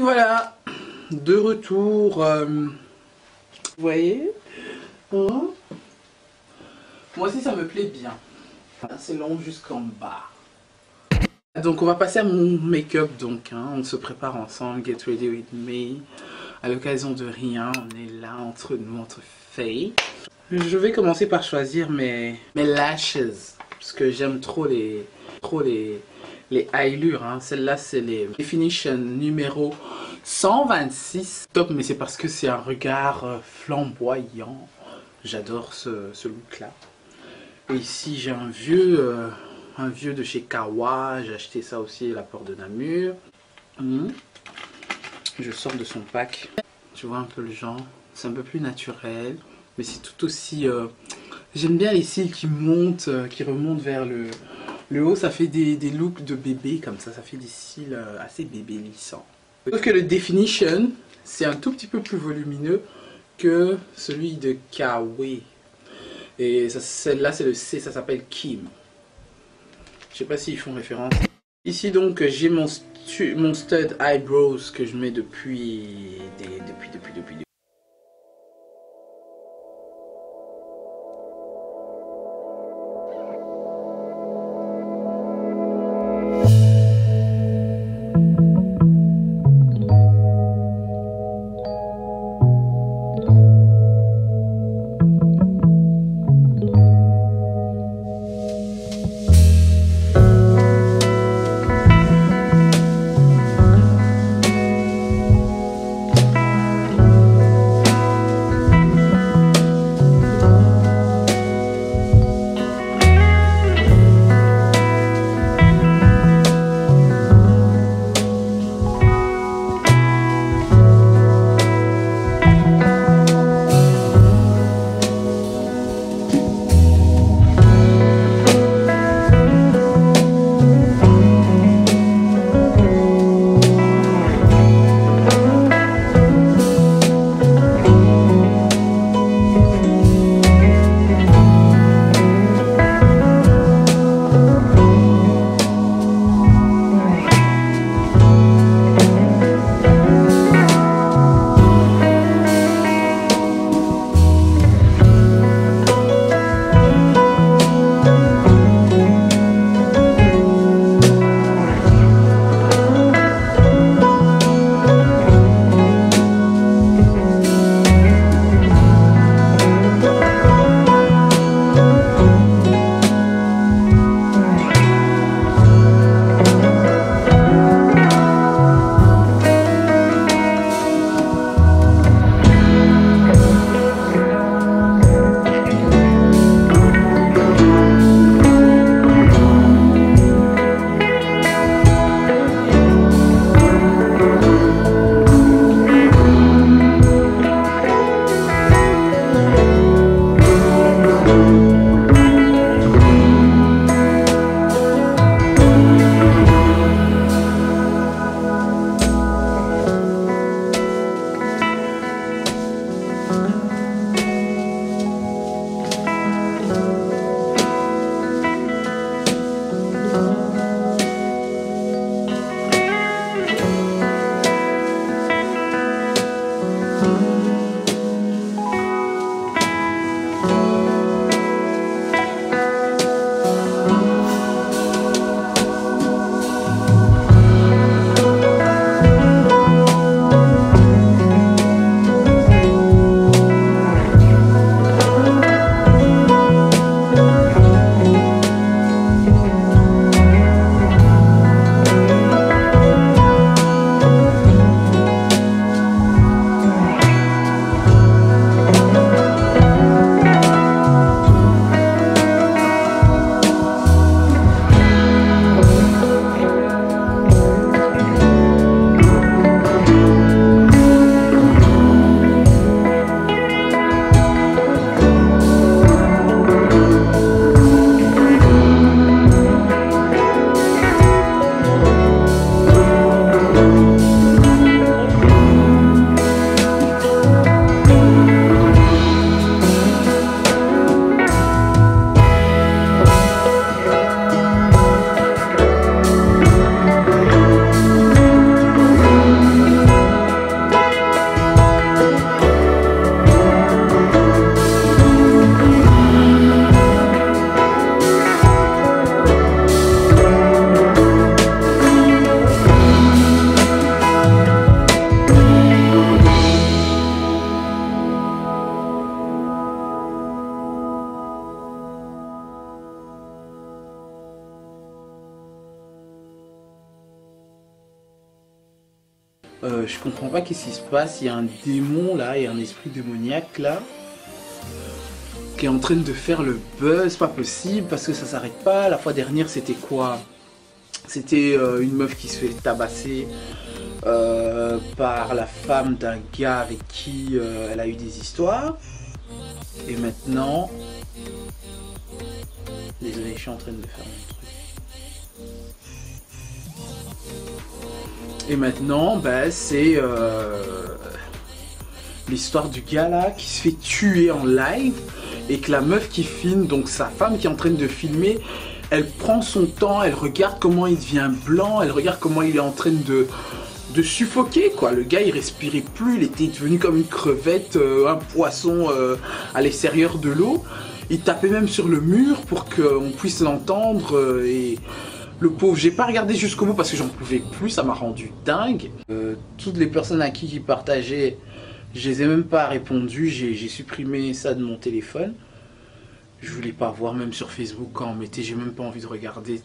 Voilà, de retour. Vous voyez, hein? Moi aussi ça me plaît bien. C'est long jusqu'en bas. Donc on va passer à mon make-up donc. On se prépare ensemble. Get ready with me. À l'occasion de rien, on est là entre nous, entre filles. Je vais commencer par choisir mes lashes parce que j'aime trop les eyelures. Celle-là c'est les Definition numéro 126. Top, mais c'est parce que c'est un regard flamboyant. J'adore ce look là. Et ici j'ai un vieux de chez Kawa. J'ai acheté ça aussi à la porte de Namur. Je sors de son pack. Tu vois un peu le genre. C'est un peu plus naturel. Mais c'est tout aussi... J'aime bien les cils qui montent, qui remontent vers le haut. Ça fait des looks de bébé comme ça. Ça fait des cils assez bébélissants. Sauf que le Definition, c'est un tout petit peu plus volumineux que celui de Kawe. Et celle-là, c'est le C, ça s'appelle Kim. Je sais pas s'ils font référence. Ici donc, j'ai mon stud eyebrows que je mets depuis. Je comprends pas qu'est-ce qui se passe. Il y a un démon là, il y a un esprit démoniaque là qui est en train de faire le buzz, pas possible parce que ça s'arrête pas. La fois dernière c'était quoi? C'était une meuf qui se fait tabasser par la femme d'un gars avec qui elle a eu des histoires. Et maintenant... Désolé, je suis en train de faire mon truc. Et maintenant, bah, c'est l'histoire du gars là qui se fait tuer en live et que la meuf qui filme, donc sa femme qui est en train de filmer, elle prend son temps, elle regarde comment il devient blanc, elle regarde comment il est en train de suffoquer quoi. Le gars il respirait plus, il était devenu comme une crevette, un poisson à l'extérieur de l'eau. Il tapait même sur le mur pour qu'on puisse l'entendre et le pauvre, j'ai pas regardé jusqu'au bout parce que j'en pouvais plus, ça m'a rendu dingue. Toutes les personnes à qui il partageait, je les ai même pas répondu, j'ai supprimé ça de mon téléphone. Je voulais pas voir, même sur Facebook quand on mettait, j'ai même pas envie de regarder,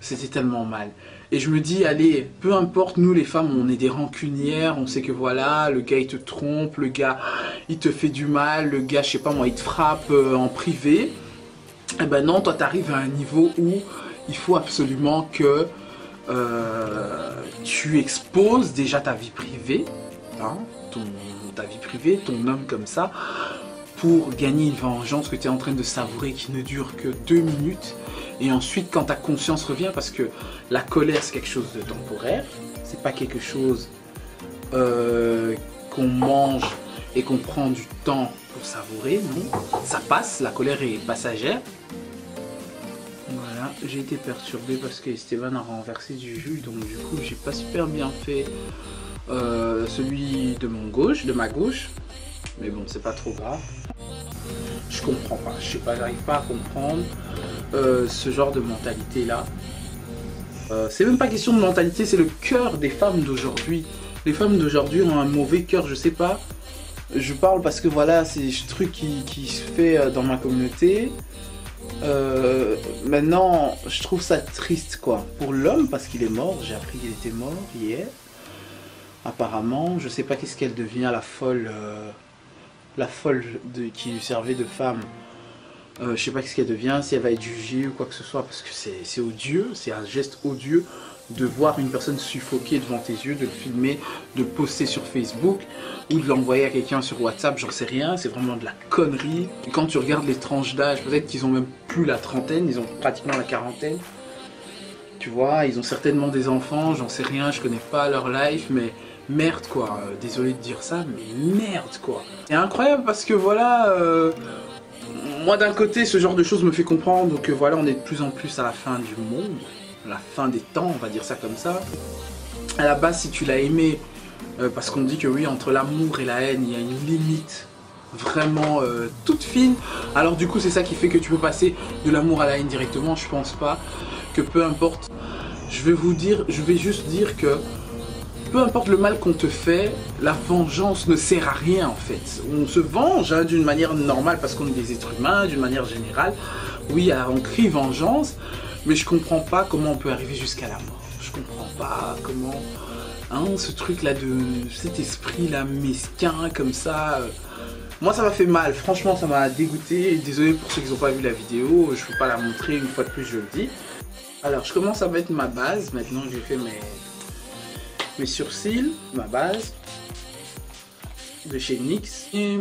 c'était tellement mal. Et je me dis, allez, peu importe, nous les femmes, on est des rancunières, on sait que voilà, le gars il te trompe, le gars il te fait du mal, le gars, je sais pas moi, il te frappe en privé. Et ben non, toi t'arrives à un niveau où il faut absolument que tu exposes déjà ta vie privée, hein, ta vie privée, ton homme comme ça, pour gagner une vengeance que tu es en train de savourer qui ne dure que 2 minutes. Et ensuite, quand ta conscience revient, parce que la colère, c'est quelque chose de temporaire, c'est pas quelque chose qu'on mange et qu'on prend du temps pour savourer, non. Ça passe, la colère est passagère. Voilà, j'ai été perturbé parce que Esteban a renversé du jus, donc du coup, j'ai pas super bien fait celui de ma gauche. Mais bon, c'est pas trop grave. Je comprends pas, je sais pas, j'arrive pas à comprendre ce genre de mentalité là. C'est même pas question de mentalité, c'est le cœur des femmes d'aujourd'hui. Les femmes d'aujourd'hui ont un mauvais cœur, je sais pas. Je parle parce que voilà, c'est ce truc qui se fait dans ma communauté. Maintenant, je trouve ça triste quoi. Pour l'homme, parce qu'il est mort, j'ai appris qu'il était mort hier. Apparemment, je sais pas qu'est-ce qu'elle devient, la folle qui lui servait de femme. Je sais pas ce qu'elle devient, si elle va être jugée ou quoi que ce soit, parce que c'est odieux, c'est un geste odieux de voir une personne suffoquer devant tes yeux, de le filmer, de le poster sur Facebook ou de l'envoyer à quelqu'un sur WhatsApp, j'en sais rien, c'est vraiment de la connerie. Et quand tu regardes les tranches d'âge, peut-être qu'ils ont même plus la trentaine, ils ont pratiquement la quarantaine. Tu vois, ils ont certainement des enfants, j'en sais rien, je connais pas leur life, mais merde quoi, désolé de dire ça, mais merde quoi. C'est incroyable parce que voilà, moi d'un côté ce genre de choses me fait comprendre que voilà, on est de plus en plus à la fin du monde, la fin des temps, on va dire ça comme ça. À la base, si tu l'as aimé, parce qu'on dit que oui, entre l'amour et la haine, il y a une limite vraiment toute fine. Alors du coup, c'est ça qui fait que tu peux passer de l'amour à la haine directement. Je pense pas que peu importe. Je vais juste dire que peu importe le mal qu'on te fait, la vengeance ne sert à rien en fait. On se venge hein, d'une manière normale parce qu'on est des êtres humains, d'une manière générale. Oui, on crie vengeance, mais je comprends pas comment on peut arriver jusqu'à la mort. Je comprends pas comment, hein, ce truc là de cet esprit là mesquin comme ça. Moi ça m'a fait mal, franchement ça m'a dégoûté. Désolé pour ceux qui n'ont pas vu la vidéo, je ne peux pas la montrer une fois de plus, je le dis. Alors je commence à mettre ma base, maintenant j'ai fait mes sourcils, ma base de chez NYX. Et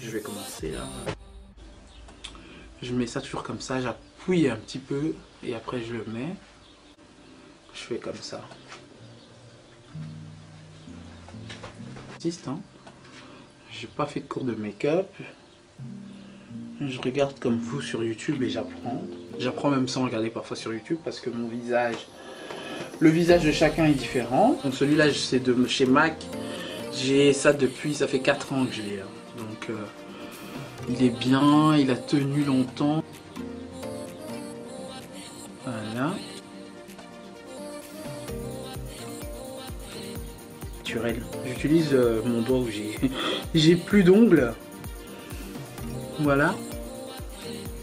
je vais commencer là. Je mets ça toujours comme ça, j'appuie un petit peu et après je le mets. Je fais comme ça. Hein. J'ai pas fait de cours de make-up. Je regarde comme vous sur YouTube et j'apprends. J'apprends même sans regarder parfois sur YouTube parce que mon visage, le visage de chacun est différent. Donc celui-là c'est de chez MAC. J'ai ça depuis, ça fait 4 ans que je l'ai. Donc il est bien, il a tenu longtemps. Voilà. J'utilise mon doigt où j'ai plus d'ongles. Voilà.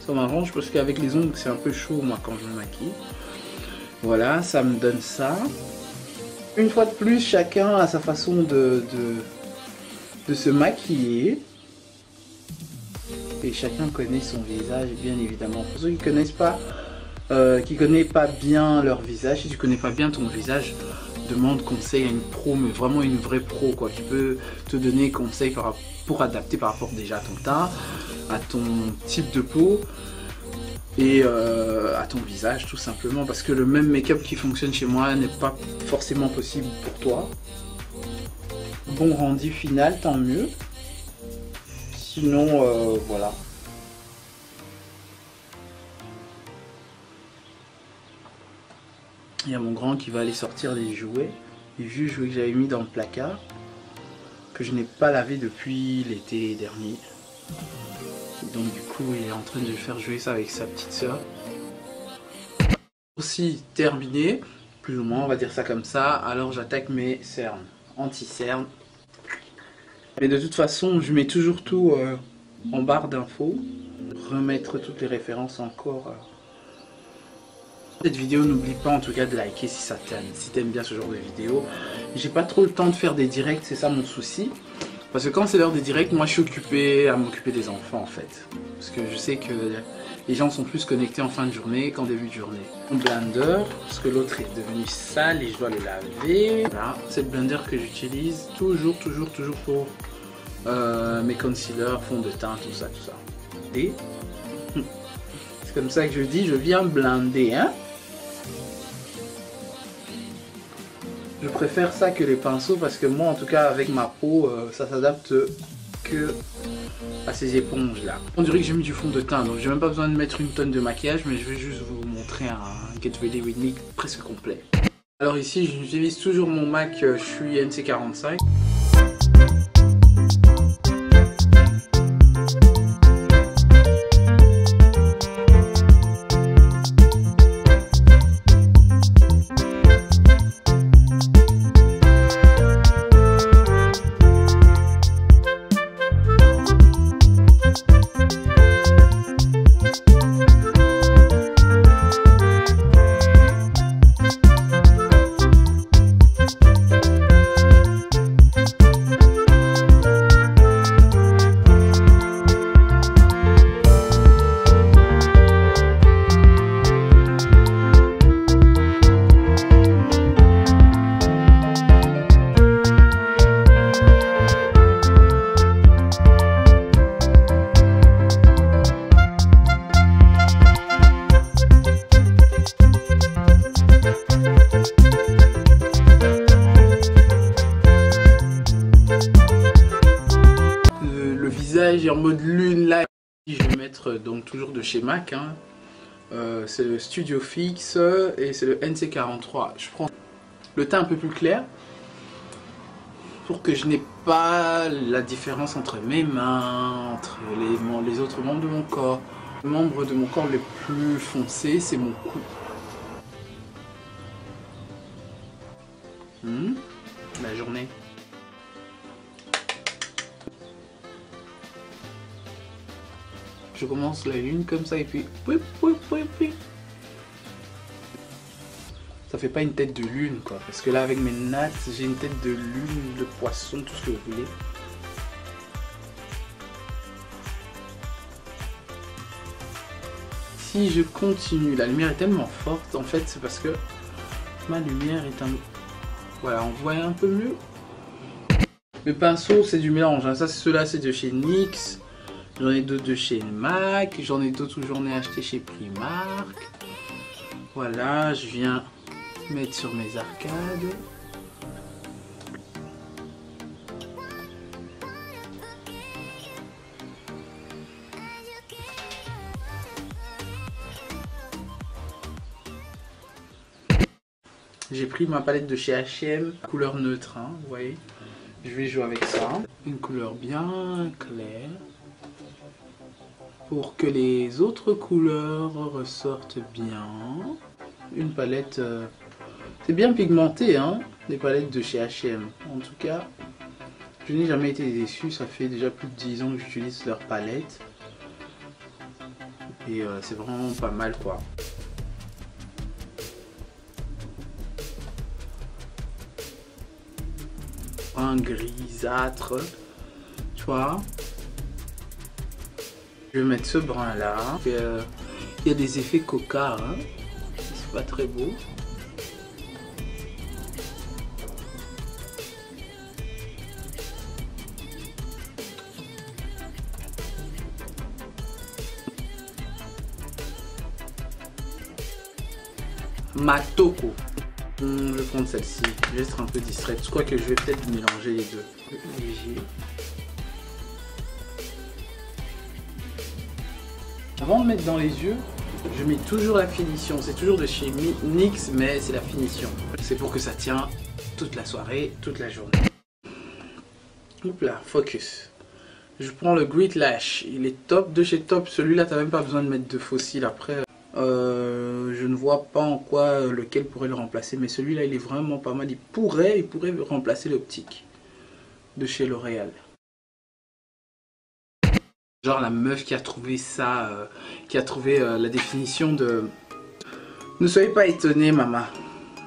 Ça m'arrange parce qu'avec les ongles c'est un peu chaud moi quand je me maquille. Voilà, ça me donne ça. Une fois de plus, chacun a sa façon de se maquiller. Et chacun connaît son visage, bien évidemment. Pour ceux qui connaissent pas, connaissent pas bien leur visage, si tu connais pas bien ton visage, demande conseil à une pro, mais vraiment une vraie pro, quoi, qui peut te donner conseil pour adapter par rapport déjà à ton teint, à ton type de peau et à ton visage, tout simplement, parce que le même make-up qui fonctionne chez moi n'est pas forcément possible pour toi. Bon rendu final, tant mieux. Sinon, voilà. Il y a mon grand qui va aller sortir les jouets, les vieux jouets que j'avais mis dans le placard, que je n'ai pas lavé depuis l'été dernier. Donc du coup, il est en train de faire jouer ça avec sa petite soeur. Aussi terminé, plus ou moins, on va dire ça comme ça. Alors j'attaque mes cernes, anti-cernes. Mais de toute façon, je mets toujours tout en barre d'infos. Remettre toutes les références encore. Cette vidéo, n'oublie pas en tout cas de liker si si t'aimes bien ce genre de vidéo. J'ai pas trop le temps de faire des directs, c'est ça mon souci. Parce que quand c'est l'heure des directs, moi je suis occupé à m'occuper des enfants en fait. Parce que je sais que les gens sont plus connectés en fin de journée qu'en début de journée. Mon blender, parce que l'autre est devenu sale et je dois le laver. Voilà, c'est le blender que j'utilise toujours pour mes concealers, fond de teint, tout ça. Et c'est comme ça que je dis, je viens blender, hein. Je préfère ça que les pinceaux parce que moi en tout cas avec ma peau ça s'adapte que à ces éponges là. On dirait que j'ai mis du fond de teint donc j'ai même pas besoin de mettre une tonne de maquillage mais je vais juste vous montrer un Get Ready With Me presque complet. Alors ici j'utilise toujours mon Mac Shui NC45. En mode lune là, je vais mettre donc toujours de chez Mac, hein. C'est le Studio Fix et c'est le NC43. Je prends le teint un peu plus clair pour que je n'ai pas la différence entre mes mains, entre les autres membres de mon corps. Le membre de mon corps le plus foncé, c'est mon cou. La journée. Je commence la lune comme ça et puis ça fait pas une tête de lune quoi, parce que là avec mes nattes j'ai une tête de lune, de poisson, tout ce que vous voulez. Si je continue, la lumière est tellement forte en fait, c'est parce que ma lumière est un... Voilà, on voit un peu mieux. Le pinceau c'est du mélange, hein. Ça ceux-là c'est de chez NYX. J'en ai d'autres de chez Mac, j'en ai d'autres où j'en ai acheté chez Primark. Voilà, je viens mettre sur mes arcades. J'ai pris ma palette de chez H&M, couleur neutre, hein, vous voyez. Je vais jouer avec ça. Une couleur bien claire. Pour que les autres couleurs ressortent bien. Une palette, c'est bien pigmenté, hein, les palettes de chez H&M. En tout cas, je n'ai jamais été déçu, ça fait déjà plus de 10 ans que j'utilise leur palette. Et c'est vraiment pas mal quoi. brun grisâtre, tu vois. Je vais mettre ce brun là. Il y a des effets coca, hein. C'est pas très beau. Matoko. Je vais prendre celle-ci. Je vais être un peu distraite. Je crois que je vais peut-être mélanger les deux. Léger. Avant de mettre dans les yeux, je mets toujours la finition. C'est toujours de chez NYX, mais c'est la finition. C'est pour que ça tient toute la soirée, toute la journée. Hop là, focus. Je prends le Grit Lash. Il est top de chez Top. Celui-là, t'as même pas besoin de mettre de fossiles après. Je ne vois pas en quoi lequel pourrait le remplacer, mais celui-là il est vraiment pas mal. Il pourrait remplacer l'optique de chez L'Oréal. Genre la meuf qui a trouvé ça, qui a trouvé la définition de... Ne soyez pas étonnés, maman.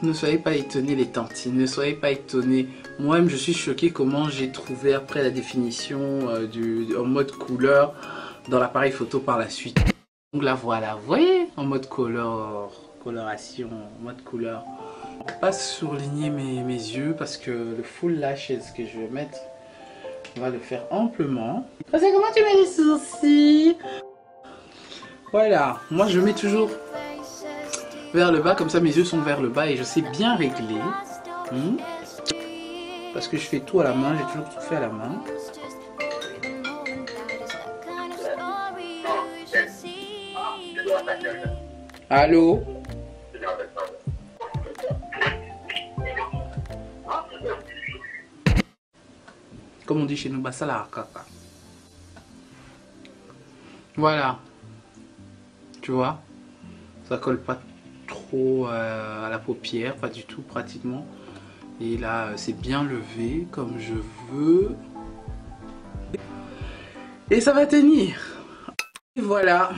Ne soyez pas étonnés les tantines, ne soyez pas étonnés. Moi-même je suis choquée comment j'ai trouvé après la définition en mode couleur dans l'appareil photo par la suite. Donc la voilà, vous voyez, en mode coloration, en mode couleur. On va pas surligner mes yeux parce que le full lashes que je vais mettre, on va le faire amplement. Parce que comment tu mets les sourcils? Voilà, moi je mets toujours vers le bas, comme ça mes yeux sont vers le bas et je sais bien régler. Parce que je fais tout à la main, j'ai toujours tout fait à la main. Allô? Comme on dit chez nous, basala kaka. Voilà. Tu vois? Ça colle pas trop à la paupière, pas du tout pratiquement. Et là, c'est bien levé comme je veux. Et ça va tenir. Et voilà.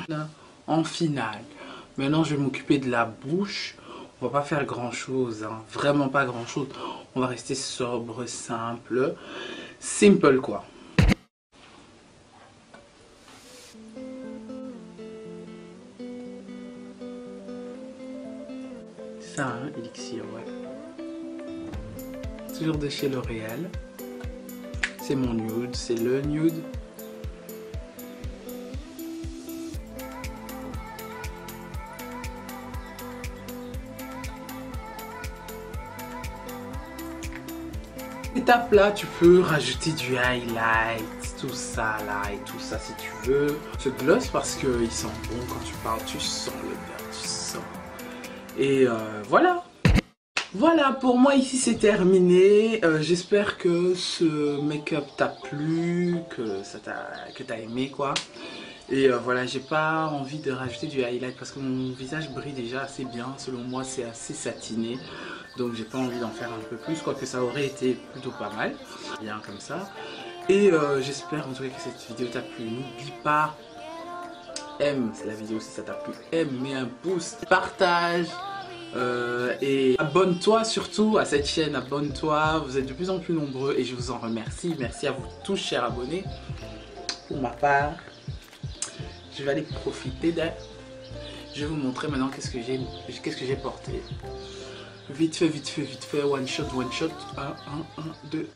En finale. Maintenant, je vais m'occuper de la bouche. On va pas faire grand chose, hein. Vraiment pas grand chose. On va rester sobre, simple. Simple quoi. Ça, hein, Elixir, ouais. Toujours de chez L'Oréal. C'est mon nude, c'est le nude. Étape là, tu peux rajouter du highlight, tout ça là et tout ça si tu veux. Ce gloss parce qu'il sent bon quand tu parles, tu sens le verre, tu sens. Et voilà. Voilà, pour moi ici c'est terminé. J'espère que ce make-up t'a plu, que t'as aimé quoi. Et voilà, j'ai pas envie de rajouter du highlight parce que mon visage brille déjà assez bien. Selon moi, c'est assez satiné. Donc j'ai pas envie d'en faire un peu plus, quoique ça aurait été plutôt pas mal. Bien comme ça. Et j'espère en tout cas que cette vidéo t'a plu. N'oublie pas, aime la vidéo si ça t'a plu. Aime, mets un pouce, partage. Et abonne-toi surtout à cette chaîne, abonne-toi. Vous êtes de plus en plus nombreux et je vous en remercie. Merci à vous tous, chers abonnés. Pour ma part, je vais aller profiter d'un... Je vais vous montrer maintenant qu'est-ce que j'ai porté. Vite fait, one shot. 1, 1, 1, 2.